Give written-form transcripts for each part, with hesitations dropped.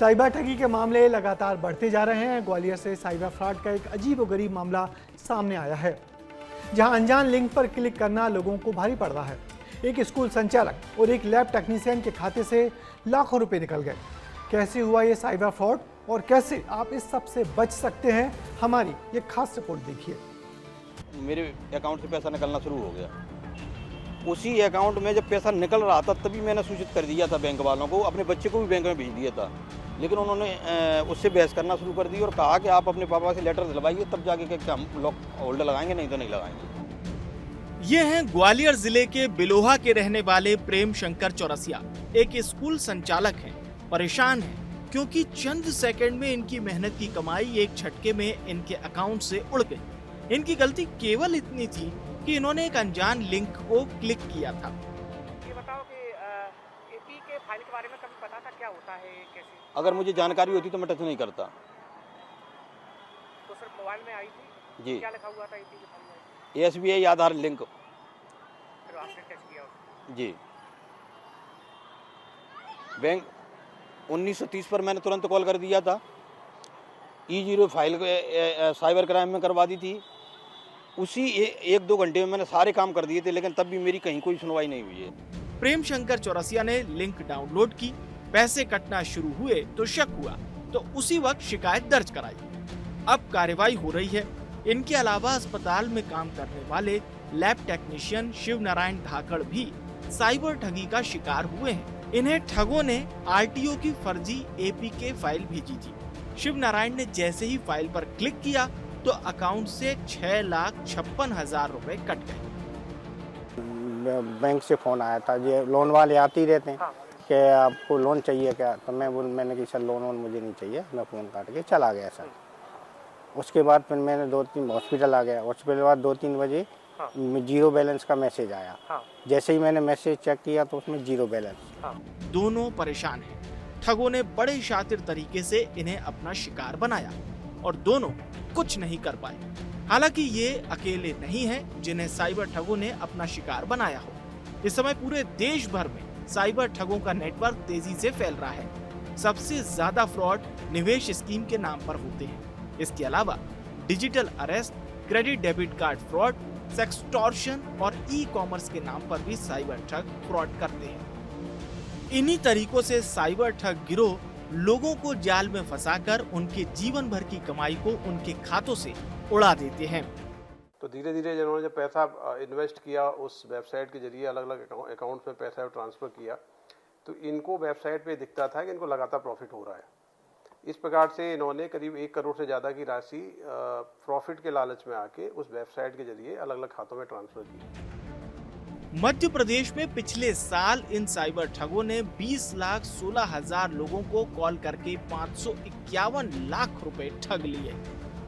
Cyber ठगी के मामले लगातार बढ़ते जा रहे हैं। ग्वालियर से साइबर फ्रॉड का एक अजीबोगरीब मामला सामने आया है, जहां अनजान लिंक पर क्लिक करना लोगों को भारी पड़ रहा है। एक स्कूल संचालक और एक लैब टेक्नीशियन के खाते से लाखों रुपए निकल गए। कैसे हुआ ये साइबर फ्रॉड और कैसे आप इस सब से बच सकते हैं, हमारी ये खास रिपोर्ट देखिए। मेरे अकाउंट से पैसा निकलना शुरू हो गया। उसी अकाउंट में जब पैसा निकल रहा था तभी मैंने सूचित कर दिया था बैंक वालों को, अपने बच्चे को भी बैंक में भेज दिया था, लेकिन उन्होंने उससे बहस करना शुरू कर दी और कहा कि आप अपने पापा से लेटर दिलवाइए तब जाके क्या हम लॉक होल्डर लगाएंगे, नहीं तो नहीं लगाएंगे। ये हैं ग्वालियर जिले के बिलोहा के रहने वाले प्रेम शंकर चौरसिया। एक स्कूल संचालक हैं, परेशान हैं क्योंकि चंद सेकंड में इनकी मेहनत की कमाई एक झटके में इनके अकाउंट से उड़ गई। इनकी गलती केवल इतनी थी कि इन्होंने एक अनजान लिंक को क्लिक किया था। ये बताओ कि एपी के फाइल के बारे में कभी पता था क्या होता है, कैसे? अगर मुझे जानकारी होती तो मैं टच नहीं करता। तो सिर्फ मोबाइल में आई थी जी। क्या लिखा हुआ था एपी के फाइल में? SBI आधार लिंक। फिर आपने टच किया उसको? जी। बैंक 1930 पर मैंने तुरंत कॉल कर दिया था। E0 फाइल साइबर क्राइम में करवा दी थी। उसी 1-2 घंटे में मैंने सारे काम कर दिए थे, लेकिन तब भी मेरी कहीं कोई सुनवाई नहीं हुई है। प्रेम शंकर चौरसिया ने लिंक डाउनलोड की, पैसे कटना शुरू हुए तो शक हुआ, तो उसी वक्त शिकायत दर्ज कराई। अब कार्रवाई हो रही है। इनके अलावा अस्पताल में काम करने वाले लैब टेक्नीशियन शिव नारायण धाकड़ भी साइबर ठगी का शिकार हुए हैं। इन्हें ठगों ने RTO की फर्जी APK फाइल भेजी थी। शिव नारायण ने जैसे ही फाइल पर क्लिक किया तो अकाउंट से 6,56,000 रुपए कट गए। बैंक से फोन आया था, ये लोन वाले आते ही रहते हैं कि आपको लोन चाहिए क्या, तो मैंने कि सर लोन मुझे नहीं चाहिए, मैं फ़ोन काट के चला गया सर। उसके बाद फिर मैंने 2-3 हॉस्पिटल आ गया। हॉस्पिटल के बाद 2-3 बजे जीरो बैलेंस का मैसेज आया। जैसे ही मैंने मैसेज चेक किया तो उसमें जीरो बैलेंस। दोनों परेशान हैं। ठगों ने बड़े शातिर तरीके से इन्हें अपना शिकार बनाया और दोनों कुछ नहीं कर पाए। हालांकि ये अकेले नहीं हैं जिन्हें साइबर ठगों ने अपना शिकार बनाया हो। इस समय पूरे देश भर में साइबर ठगों का नेटवर्क तेजी से फैल रहा है। सबसे ज्यादा फ्रॉड निवेश स्कीम के नाम पर होते हैं। इसके अलावा digital arrest, credit debit card fraud, sextortion और ई-कॉमर्स के नाम पर भी साइबर ठग फ्रॉड करते हैं। इन्हीं तरीकों से साइबर ठग गिरोह लोगों को जाल में फंसाकर उनके जीवन भर की कमाई को उनके खातों से उड़ा देते हैं। तो धीरे धीरे जिन्होंने जब पैसा इन्वेस्ट किया उस वेबसाइट के जरिए अलग अलग अकाउंट में पैसा ट्रांसफ़र किया, तो इनको वेबसाइट पे दिखता था कि इनको लगातार प्रॉफिट हो रहा है। इस प्रकार से इन्होंने करीब 1 करोड़ से ज़्यादा की राशि प्रॉफिट के लालच में आके उस वेबसाइट के जरिए अलग अलग खातों में ट्रांसफ़र की। मध्य प्रदेश में पिछले साल इन साइबर ठगों ने 20,16,000 लोगों को कॉल करके 551 लाख रुपए ठग लिए।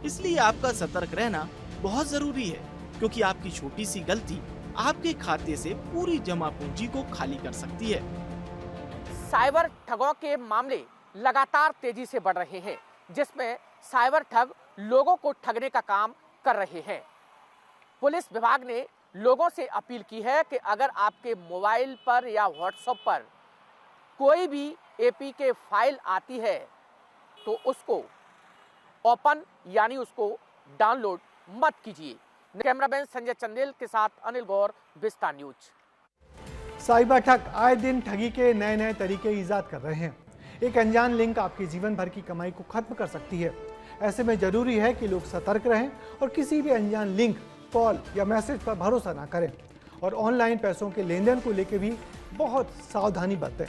इसलिए आपका सतर्क रहना बहुत जरूरी है, क्योंकि आपकी छोटी सी गलती आपके खाते से पूरी जमा पूंजी को खाली कर सकती है। साइबर ठगों के मामले लगातार तेजी से बढ़ रहे हैं, जिसमें साइबर ठग लोगों को ठगने का काम कर रहे हैं। पुलिस विभाग ने लोगों से अपील की है कि अगर आपके मोबाइल पर या व्हाट्सएप पर कोई भी APK फाइल आती है तो उसको ओपन यानी उसको डाउनलोड मत कीजिए। कैमरामैन संजय चंदेल के साथ अनिल गौर, विस्तार न्यूज। साइबर ठग आए दिन ठगी के नए नए तरीके ईजाद कर रहे हैं। एक अनजान लिंक आपकी जीवन भर की कमाई को खत्म कर सकती है। ऐसे में जरूरी है कि लोग सतर्क रहें और किसी भी अनजान लिंक, कॉल या मैसेज पर भरोसा ना करें और ऑनलाइन पैसों के लेन देन को लेकर भी बहुत सावधानी बरतें।